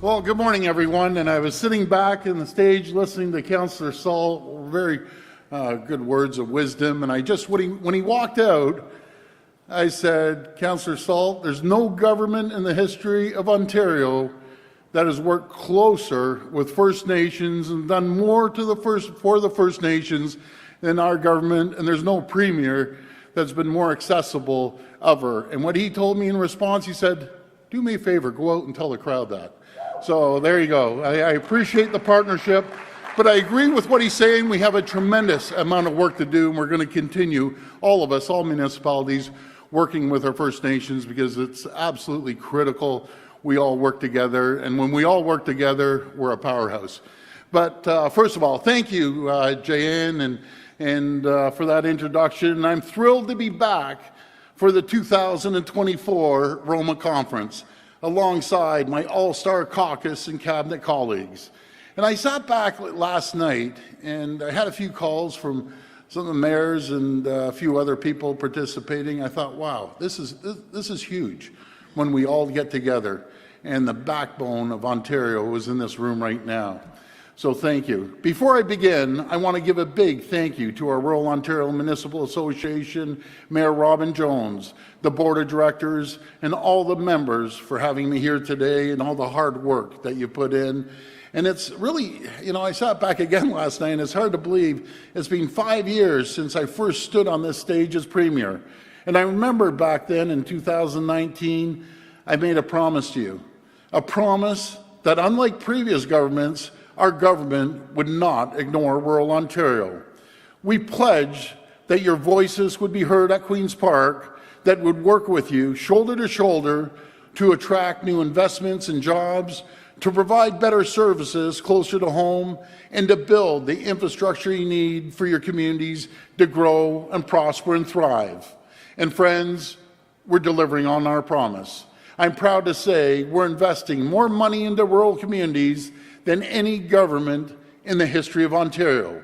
Well, good morning, everyone. And I was sitting back in the stage listening to Councillor Saul, very good words of wisdom. And I just, when he walked out, I said, Councillor Saul, there's no government in the history of Ontario that has worked closer with First Nations and done more to for the First Nations than our government. And there's no premier that's been more accessible ever. And what he told me in response, he said, do me a favor, go out and tell the crowd that. So there you go. I appreciate the partnership, but I agree with what he's saying. We have a tremendous amount of work to do, and we're going to continue, all of us, all municipalities, working with our First Nations because it's absolutely critical we all work together, and when we all work together, we're a powerhouse. But first of all, thank you, Jayan, and for that introduction. I'm thrilled to be back for the 2024 ROMA Conference, alongside my all-star caucus and cabinet colleagues. And I sat back last night and I had a few calls from some of the mayors and a few other people participating. I thought, wow, this is huge when we all get together, and the backbone of Ontario is in this room right now. So thank you. Before I begin, I want to give a big thank you to our Rural Ontario Municipal Association, Mayor Robin Jones, the Board of Directors, and all the members for having me here today and all the hard work that you put in. And it's really, I sat back again last night and it's hard to believe it's been 5 years since I first stood on this stage as Premier. And I remember back then in 2019, I made a promise to you, a promise that unlike previous governments, our government would not ignore rural Ontario. We pledged that your voices would be heard at Queen's Park, that would work with you shoulder to shoulder to attract new investments and jobs, to provide better services closer to home, and to build the infrastructure you need for your communities to grow and prosper and thrive. And friends, we're delivering on our promise. I'm proud to say we're investing more money into rural communities than any government in the history of Ontario.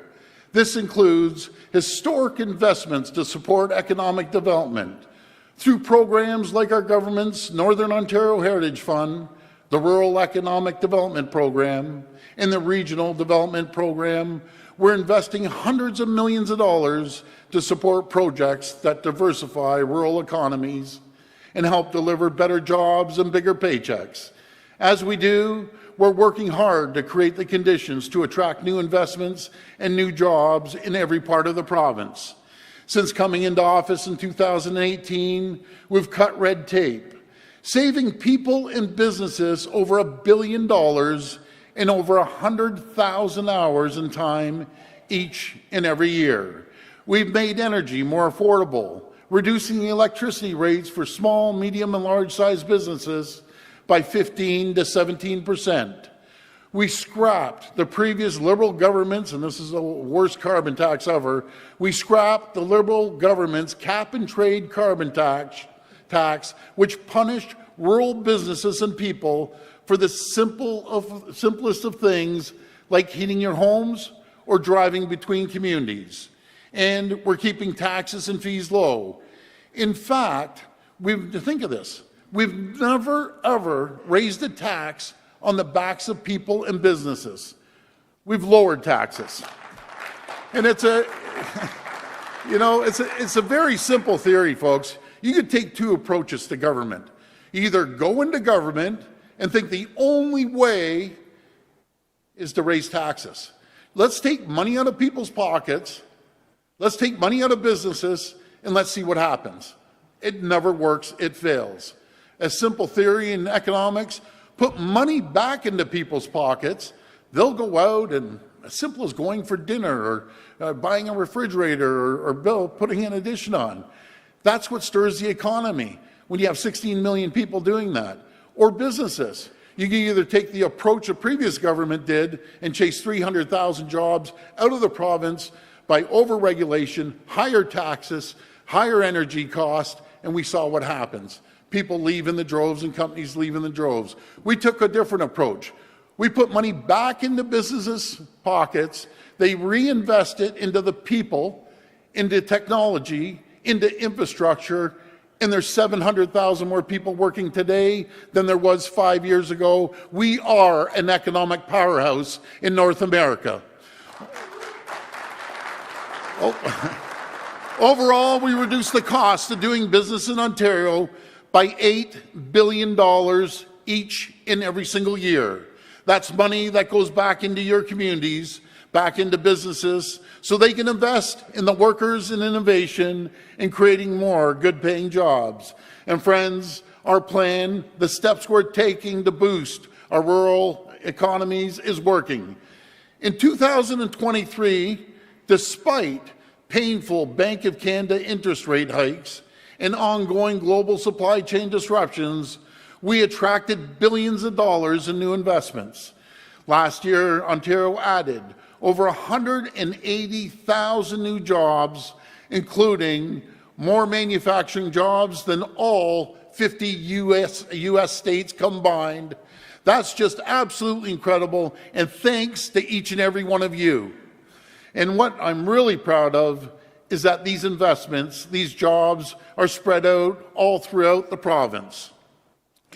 This includes historic investments to support economic development through programs like our government's Northern Ontario Heritage Fund, the Rural Economic Development Program, and the Regional Development Program. We're investing hundreds of millions of dollars to support projects that diversify rural economies and help deliver better jobs and bigger paychecks. As we do, we're working hard to create the conditions to attract new investments and new jobs in every part of the province. Since coming into office in 2018, we've cut red tape, saving people and businesses over $1 billion and over 100,000 hours in time each and every year. We've made energy more affordable, reducing the electricity rates for small, medium, and large-sized businesses by 15 to 17%. We scrapped the previous Liberal government's, and this is the worst carbon tax ever, we scrapped the Liberal government's cap-and-trade carbon tax, which punished rural businesses and people for the simplest of things, like heating your homes or driving between communities. And we're keeping taxes and fees low. In fact, think of this. We've never, ever raised a tax on the backs of people and businesses. We've lowered taxes. And it's a very simple theory, folks. You could take two approaches to government. You either go into government and think the only way is to raise taxes. Let's take money out of people's pockets, let's take money out of businesses, and let's see what happens. It never works, it fails. A simple theory in economics, put money back into people's pockets, they'll go out and as simple as going for dinner or buying a refrigerator or putting an addition on. That's what stirs the economy when you have 16 million people doing that. Or businesses. You can either take the approach the previous government did and chase 300,000 jobs out of the province by over-regulation, higher taxes, higher energy cost, and we saw what happens. People leave in the droves and companies leave in the droves. We took a different approach. We put money back into businesses' pockets. They reinvest it into the people, into technology, into infrastructure, and there's 700,000 more people working today than there was 5 years ago. We are an economic powerhouse in North America. Overall, we reduced the cost of doing business in Ontario by $8 billion each and every single year. That's money that goes back into your communities, back into businesses, so they can invest in the workers and innovation and creating more good-paying jobs. And friends, our plan, the steps we're taking to boost our rural economies is working. In 2023, despite painful Bank of Canada interest rate hikes and ongoing global supply chain disruptions, we attracted billions of dollars in new investments. Last year, Ontario added over 180,000 new jobs, including more manufacturing jobs than all 50 U.S. states combined. That's just absolutely incredible, and thanks to each and every one of you. And what I'm really proud of is that these investments, these jobs, are spread out all throughout the province.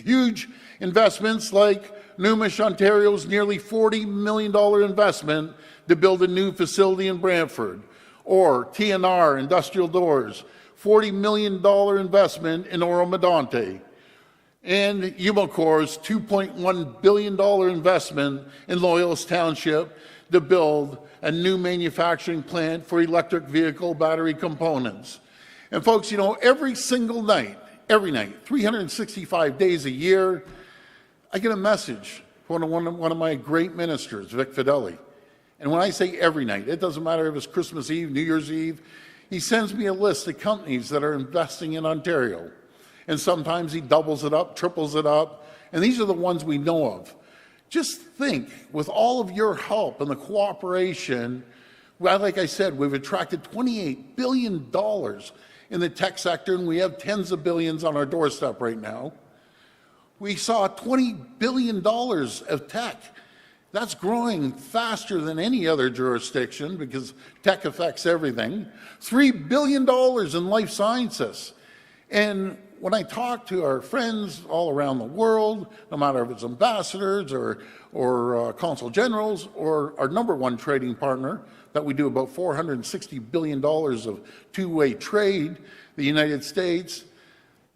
Huge investments like Numish, Ontario's nearly $40 million investment to build a new facility in Brantford, or TNR Industrial Doors, $40 million investment in Oro-Medonte, and Umicore's $2.1 billion investment in Loyalist Township to build a new manufacturing plant for electric vehicle battery components. And folks, you know, every single night, 365 days a year, I get a message from one of my great ministers, Vic Fideli. And when I say every night, it doesn't matter if it's Christmas Eve, New Year's Eve, he sends me a list of companies that are investing in Ontario. And sometimes he doubles it up, triples it up, and these are the ones we know of. Just think, with all of your help and the cooperation, well, like I said, we've attracted $28 billion in the tech sector, and we have tens of billions on our doorstep right now. We saw $20 billion of tech. That's growing faster than any other jurisdiction because tech affects everything. $3 billion in life sciences. And when I talk to our friends all around the world, no matter if it's ambassadors or consul generals or our number one trading partner, that we do about $460 billion of two-way trade, the United States,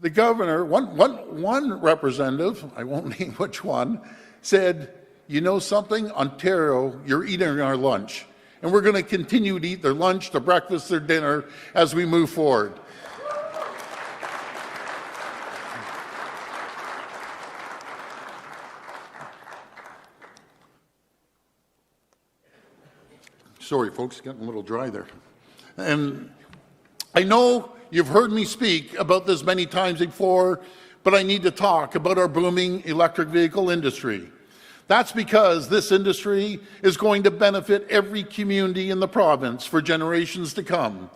the governor, one representative, I won't name which one, said, you know something, Ontario, you're eating our lunch. And we're going to continue to eat their lunch, their breakfast, their dinner as we move forward. Sorry, folks, getting a little dry there. And I know you've heard me speak about this many times before, but I need to talk about our booming electric vehicle industry. That's because this industry is going to benefit every community in the province for generations to come.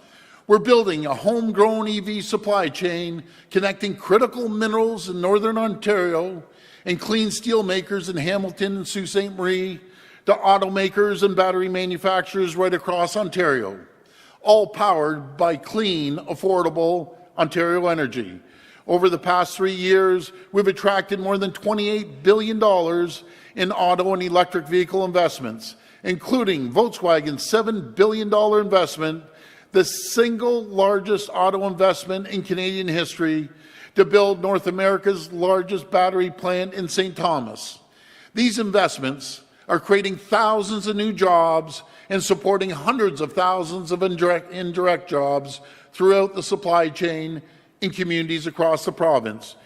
We're building a homegrown EV supply chain connecting critical minerals in Northern Ontario and clean steel makers in Hamilton and Sault Ste. Marie to automakers and battery manufacturers right across Ontario, all powered by clean, affordable Ontario energy. Over the past 3 years, we've attracted more than $28 billion in auto and electric vehicle investments, including Volkswagen's $7 billion investment, the single largest auto investment in Canadian history, to build North America's largest battery plant in St. Thomas. These investments are creating thousands of new jobs and supporting hundreds of thousands of indirect jobs throughout the supply chain in communities across the province.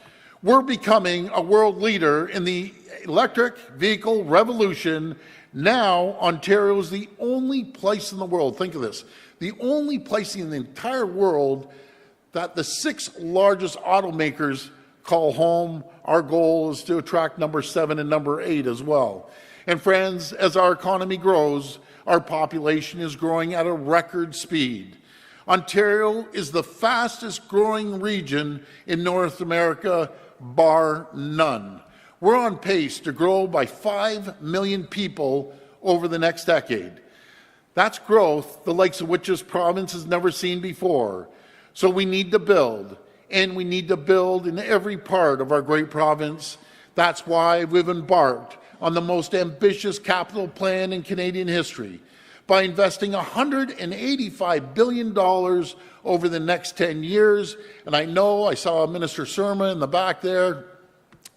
We're becoming a world leader in the electric vehicle revolution. Now, Ontario is the only place in the world, think of this, the only place in the entire world that the 6 largest automakers call home. Our goal is to attract number 7 and number 8 as well. And friends, as our economy grows, our population is growing at a record speed. Ontario is the fastest growing region in North America, bar none. We're on pace to grow by 5 million people over the next decade. That's growth the likes of which this province has never seen before. So we need to build and we need to build in every part of our great province. That's why we've embarked on the most ambitious capital plan in Canadian history by investing $185 billion over the next 10 years. And I know I saw Minister Surma in the back there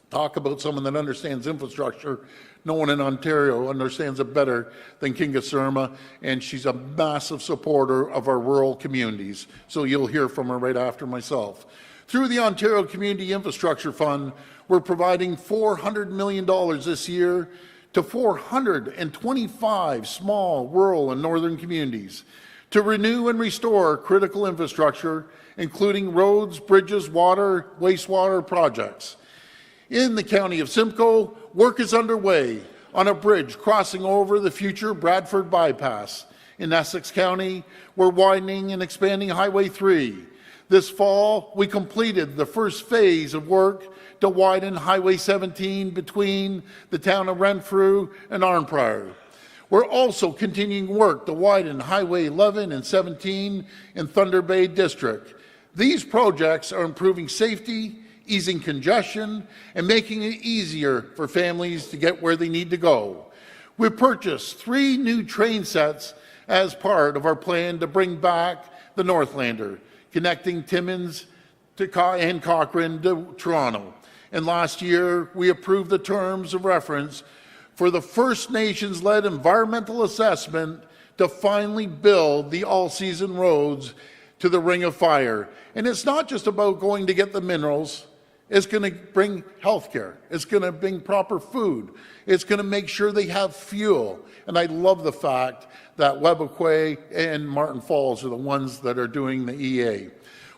talk about someone that understands infrastructure. No one in Ontario understands it better than Kinga Surma, and she's a massive supporter of our rural communities. So you'll hear from her right after myself. Through the Ontario Community Infrastructure Fund, we're providing $400 million this year to 425 small, rural, and northern communities to renew and restore critical infrastructure, including roads, bridges, water, wastewater projects. In the county of Simcoe, work is underway on a bridge crossing over the future Bradford bypass. In Essex County, we're widening and expanding Highway 3. This fall, we completed the first phase of work to widen Highway 17 between the town of Renfrew and Arnprior. We're also continuing work to widen Highway 11 and 17 in Thunder Bay District. These projects are improving safety, easing congestion, and making it easier for families to get where they need to go. We purchased 3 new train sets as part of our plan to bring back the Northlander, connecting Timmins and Cochrane to Toronto. And last year, we approved the terms of reference for the First Nations-led environmental assessment to finally build the all-season roads to the Ring of Fire. And it's not just about going to get the minerals. It's going to bring health care. It's going to bring proper food. It's going to make sure they have fuel. And I love the fact that Webequie and Martin Falls are the ones that are doing the EA.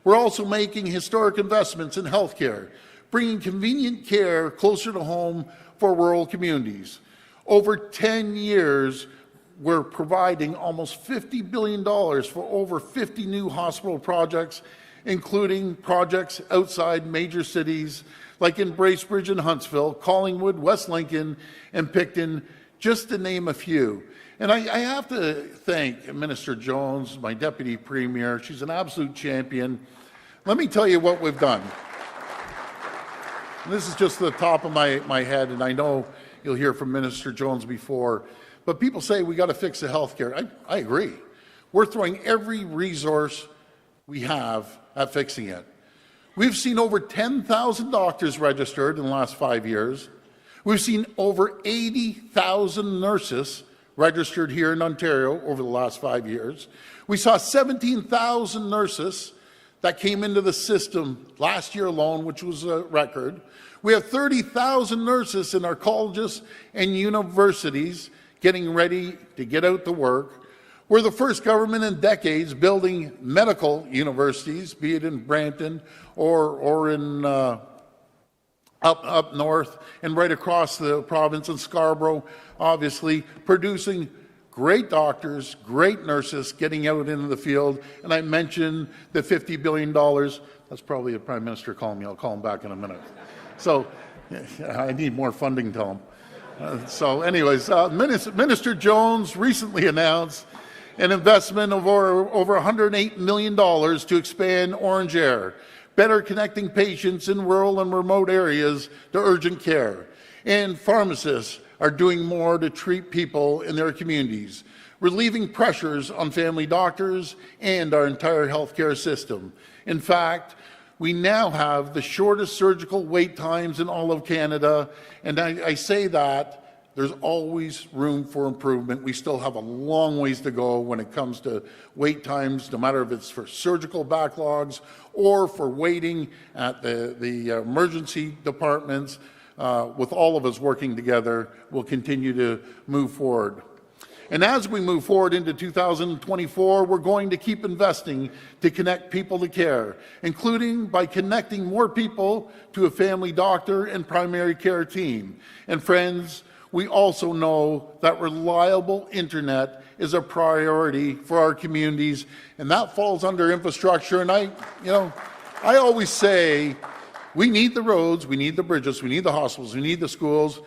We're also making historic investments in health care, bringing convenient care closer to home for rural communities. Over 10 years, we're providing almost $50 billion for over 50 new hospital projects, including projects outside major cities like in Bracebridge and Huntsville, Collingwood, West Lincoln, and Picton, just to name a few. And I have to thank Minister Jones, my Deputy Premier. She's an absolute champion. Let me tell you what we've done. And this is just the top of my head, and I know you'll hear from Minister Jones before, but people say we got to fix the health care. I agree. We're throwing every resource we have at fixing it. We've seen over 10,000 doctors registered in the last 5 years. We've seen over 80,000 nurses registered here in Ontario over the last 5 years. We saw 17,000 nurses that came into the system last year alone, which was a record. We have 30,000 nurses in our colleges and universities getting ready to get out to work. We're the first government in decades building medical universities, be it in Brampton or in up north and right across the province in Scarborough, obviously, producing great doctors, great nurses getting out into the field. And I mentioned the $50 billion. That's probably the Prime Minister calling me. I'll call him back in a minute. So I need more funding, tell him. So anyways, Minister Jones recently announced an investment of over $108 million to expand Orange Air, better connecting patients in rural and remote areas to urgent care. And pharmacists are doing more to treat people in their communities, relieving pressures on family doctors and our entire healthcare system. In fact, we now have the shortest surgical wait times in all of Canada, and I say that there's always room for improvement. We still have a long ways to go when it comes to wait times, no matter if it's for surgical backlogs or for waiting at the emergency departments. With all of us working together, we'll continue to move forward. And as we move forward into 2024, we're going to keep investing to connect people to care, including by connecting more people to a family doctor and primary care team. And friends, we also know that reliable internet is a priority for our communities, and that falls under infrastructure. And I always say we need the roads, we need the bridges, we need the hospitals, we need the schools.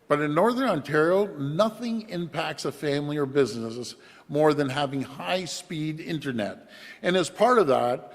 But in Northern Ontario, nothing impacts a family or businesses more than having high-speed internet. And as part of that,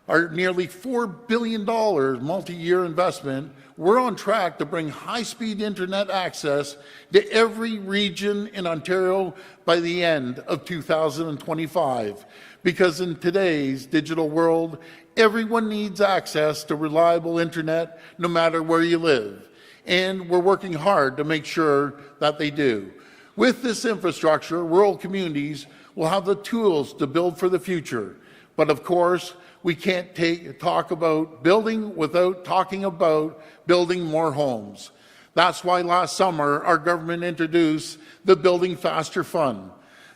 our nearly $4 billion multi-year investment, we're on track to bring high-speed internet access to every region in Ontario by the end of 2025. Because in today's digital world, everyone needs access to reliable internet no matter where you live. And we're working hard to make sure that they do. With this infrastructure, rural communities will have the tools to build for the future. But of course, we can't talk about building without talking about building more homes. That's why last summer our government introduced the Building Faster Fund.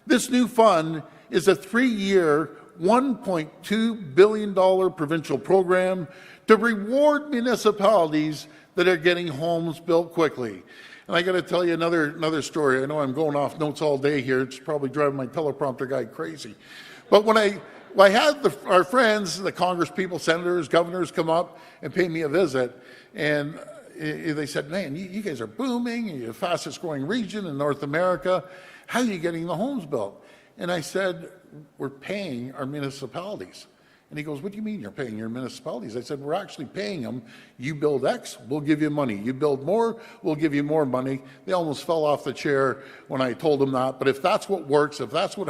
This new fund is a 3-year, $1.2 billion provincial program to reward municipalities that are getting homes built quickly. And I got to tell you another story. I know I'm going off notes all day here. It's probably driving my teleprompter guy crazy. But when I had our friends, the Congress people, senators, governors come up and pay me a visit, and they said, man, you guys are booming, you're the fastest growing region in North America. How are you getting the homes built? And I said, we're paying our municipalities. And he goes, what do you mean you're paying your municipalities? I said, we're actually paying them. You build X, we'll give you money. You build more, we'll give you more money. They almost fell off the chair when I told them that. But if that's what works, if that's what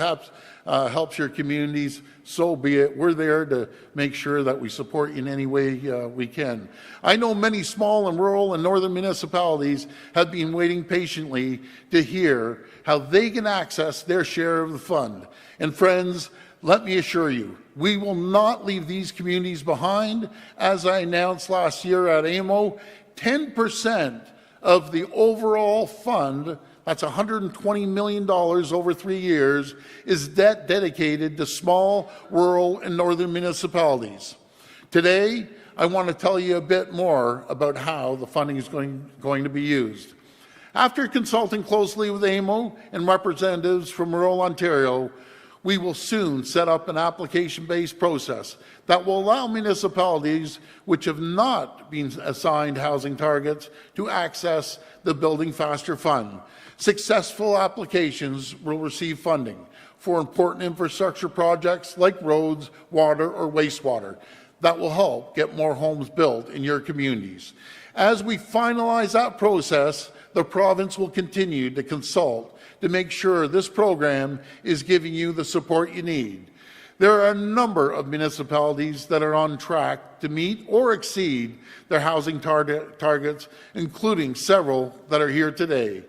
helps your communities, so be it. We're there to make sure that we support you in any way we can. I know many small and rural and northern municipalities have been waiting patiently to hear how they can access their share of the fund. And friends, let me assure you, we will not leave these communities behind. As I announced last year at AMO, 10% of the overall fund, that's $120 million over 3 years, is dedicated to small, rural, and northern municipalities. Today, I want to tell you a bit more about how the funding is going to be used. After consulting closely with AMO and representatives from rural Ontario, we will soon set up an application-based process that will allow municipalities which have not been assigned housing targets to access the Building Faster Fund. Successful applications will receive funding for important infrastructure projects like roads, water, or wastewater that will help get more homes built in your communities. As we finalize that process, the province will continue to consult to make sure this program is giving you the support you need. There are a number of municipalities that are on track to meet or exceed their housing targets, including several that are here today.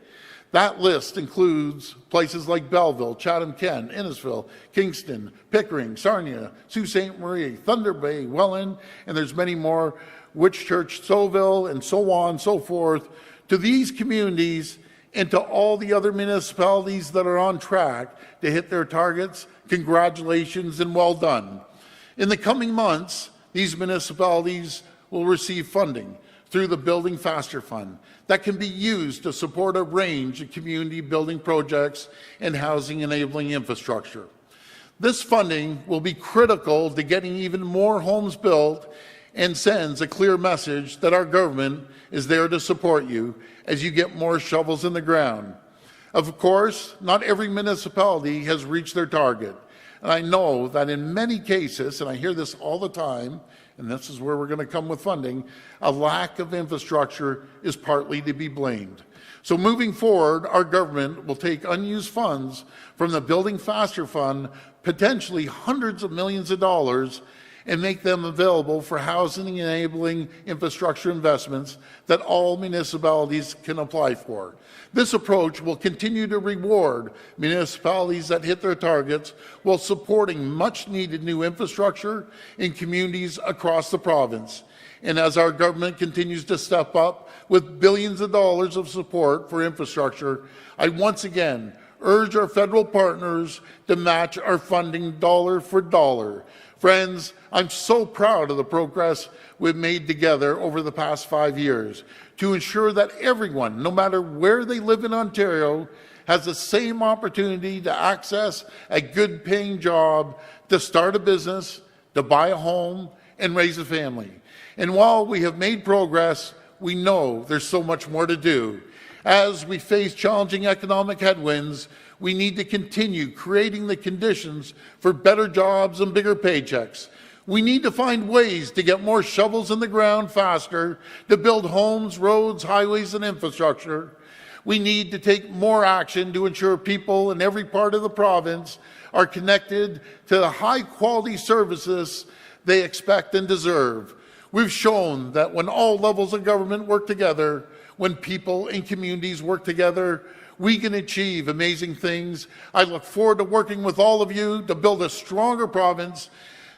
That list includes places like Belleville, Chatham-Kent, Innisfil, Kingston, Pickering, Sarnia, Sault Ste. Marie, Thunder Bay, Welland, and there's many more, Whitchurch, Sauville, and so on and so forth. To these communities and to all the other municipalities that are on track to hit their targets, congratulations and well done. In the coming months, these municipalities will receive funding through the Building Faster Fund that can be used to support a range of community building projects and housing enabling infrastructure. This funding will be critical to getting even more homes built and sends a clear message that our government is there to support you as you get more shovels in the ground. Of course, not every municipality has reached their target. And I know that in many cases, and I hear this all the time, and this is where we're going to come with funding, a lack of infrastructure is partly to be blamed. So moving forward, our government will take unused funds from the Building Faster Fund, potentially hundreds of millions of dollars, and make them available for housing enabling infrastructure investments that all municipalities can apply for. This approach will continue to reward municipalities that hit their targets while supporting much needed new infrastructure in communities across the province. And as our government continues to step up with billions of dollars of support for infrastructure, I once again urge our federal partners to match our funding dollar for dollar. Friends, I'm so proud of the progress we've made together over the past 5 years to ensure that everyone, no matter where they live in Ontario, has the same opportunity to access a good-paying job, to start a business, to buy a home, and raise a family. And while we have made progress, we know there's so much more to do. As we face challenging economic headwinds, we need to continue creating the conditions for better jobs and bigger paychecks. We need to find ways to get more shovels in the ground faster, to build homes, roads, highways, and infrastructure. We need to take more action to ensure people in every part of the province are connected to the high-quality services they expect and deserve. We've shown that when all levels of government work together, when people and communities work together, we can achieve amazing things. I look forward to working with all of you to build a stronger province.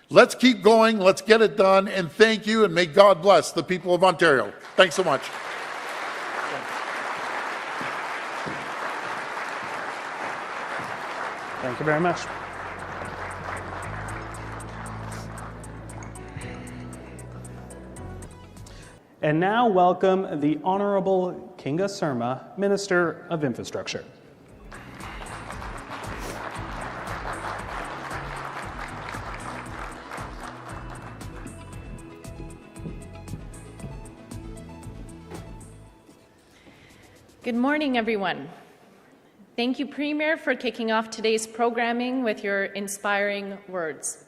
Let's keep going, let's get it done, and thank you, and may God bless the people of Ontario. Thanks so much. Thank you very much. And now welcome the Honourable Kinga Surma, Minister of Infrastructure. Good morning, everyone. Thank you, Premier, for kicking off today's programming with your inspiring words.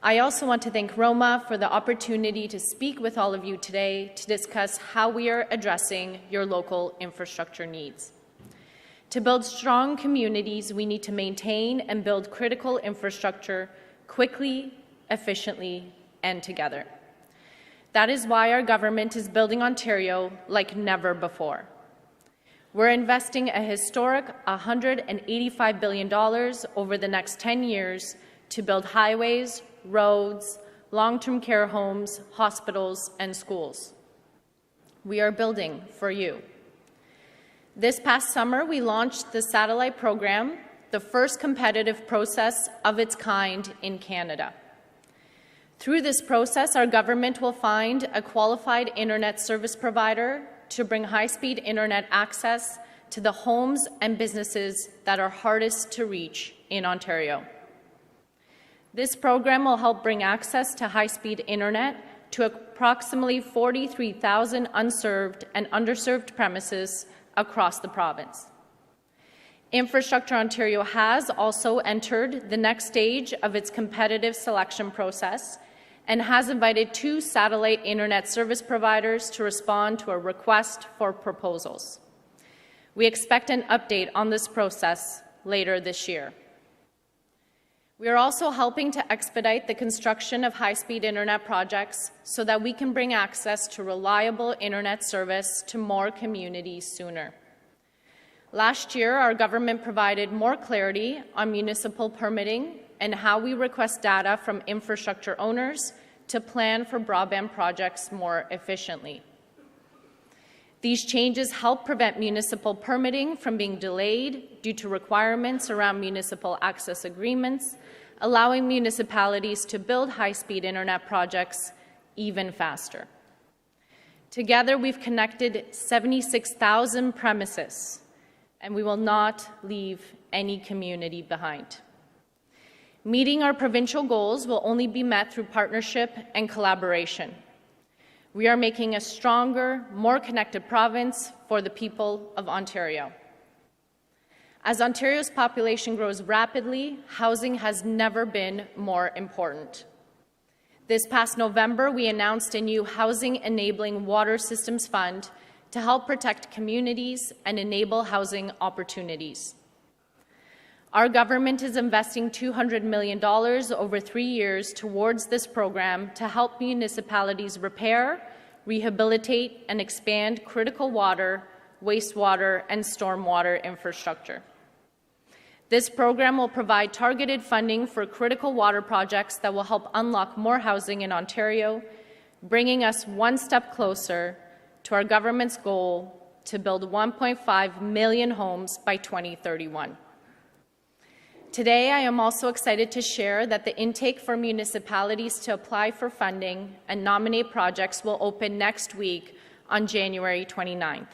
I also want to thank ROMA for the opportunity to speak with all of you today to discuss how we are addressing your local infrastructure needs. To build strong communities, we need to maintain and build critical infrastructure quickly, efficiently, and together. That is why our government is building Ontario like never before. We're investing a historic $185 billion over the next 10 years to build highways, roads, long-term care homes, hospitals, and schools. We are building for you. This past summer, we launched the satellite program, the first competitive process of its kind in Canada. Through this process, our government will find a qualified internet service provider to bring high-speed internet access to the homes and businesses that are hardest to reach in Ontario. This program will help bring access to high-speed internet to approximately 43,000 unserved and underserved premises across the province. Infrastructure Ontario has also entered the next stage of its competitive selection process and has invited 2 satellite internet service providers to respond to a request for proposals. We expect an update on this process later this year. We are also helping to expedite the construction of high-speed internet projects so that we can bring access to reliable internet service to more communities sooner. Last year, our government provided more clarity on municipal permitting and how we request data from infrastructure owners to plan for broadband projects more efficiently. These changes help prevent municipal permitting from being delayed due to requirements around municipal access agreements, allowing municipalities to build high-speed internet projects even faster. Together, we've connected 76,000 premises, and we will not leave any community behind. Meeting our provincial goals will only be met through partnership and collaboration. We are making a stronger, more connected province for the people of Ontario. As Ontario's population grows rapidly, housing has never been more important. This past November, we announced a new Housing Enabling Water Systems Fund to help protect communities and enable housing opportunities. Our government is investing $200 million over 3 years towards this program to help municipalities repair, rehabilitate, and expand critical water, wastewater, and stormwater infrastructure. This program will provide targeted funding for critical water projects that will help unlock more housing in Ontario, bringing us one step closer to our government's goal to build 1.5 million homes by 2031. Today, I am also excited to share that the intake for municipalities to apply for funding and nominate projects will open next week on January 29th,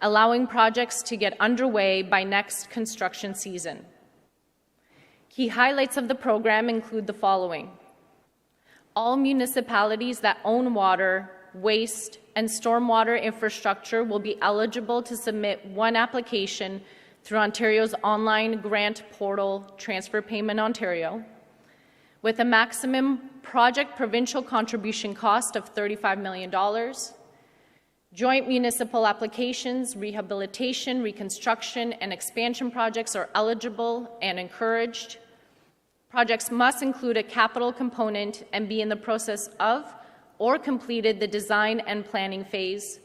allowing projects to get underway by next construction season. Key highlights of the program include the following. All municipalities that own water, waste, and stormwater infrastructure will be eligible to submit one application through Ontario's online grant portal, Transfer Payment Ontario. with a maximum project provincial contribution cost of $35 million. Joint municipal applications, rehabilitation, reconstruction, and expansion projects are eligible and encouraged. Projects must include a capital component and be in the process of or completed the design and planning phase.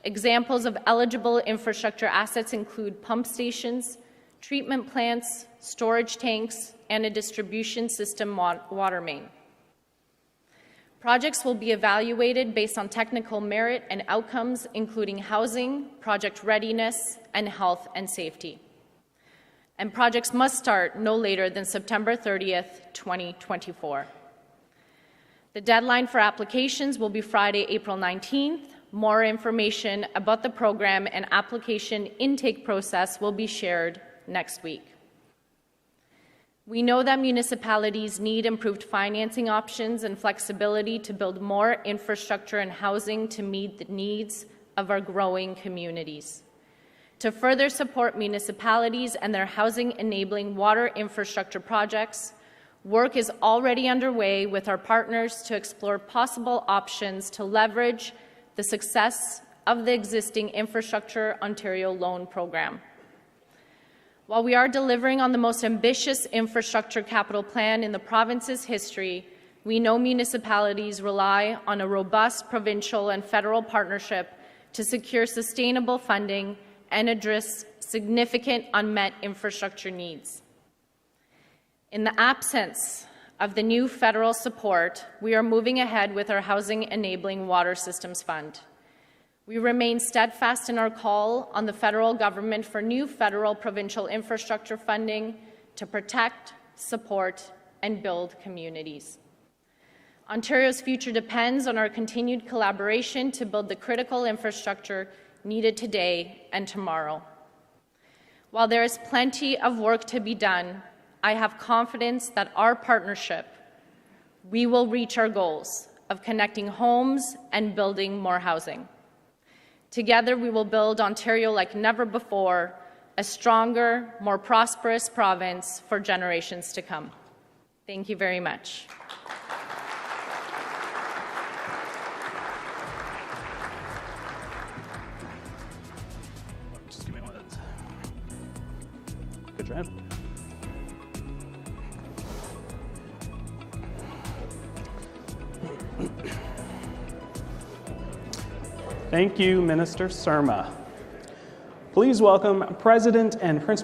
Examples of eligible infrastructure assets include pump stations, treatment plants, storage tanks, and a distribution system water main. Projects will be evaluated based on technical merit and outcomes, including housing, project readiness, and health and safety. And projects must start no later than September 30th, 2024. The deadline for applications will be Friday, April 19th. More information about the program and application intake process will be shared next week. We know that municipalities need improved financing options and flexibility to build more infrastructure and housing to meet the needs of our growing communities. To further support municipalities and their housing-enabling water infrastructure projects, work is already underway with our partners to explore possible options to leverage the success of the existing Infrastructure Ontario Loan Program. While we are delivering on the most ambitious infrastructure capital plan in the province's history, we know municipalities rely on a robust provincial and federal partnership to secure sustainable funding and address significant unmet infrastructure needs. In the absence of the new federal support, we are moving ahead with our Housing Enabling Water Systems Fund. We remain steadfast in our call on the federal government for new federal provincial infrastructure funding to protect, support, and build communities. Ontario's future depends on our continued collaboration to build the critical infrastructure needed today and tomorrow. While there is plenty of work to be done, I have confidence that our partnership, we will reach our goals of connecting homes and building more housing. Together, we will build Ontario like never before, a stronger, more prosperous province for generations to come. Thank you very much. Just give me 1 minute. Good job. Thank you, Minister Surma. Please welcome President and Principal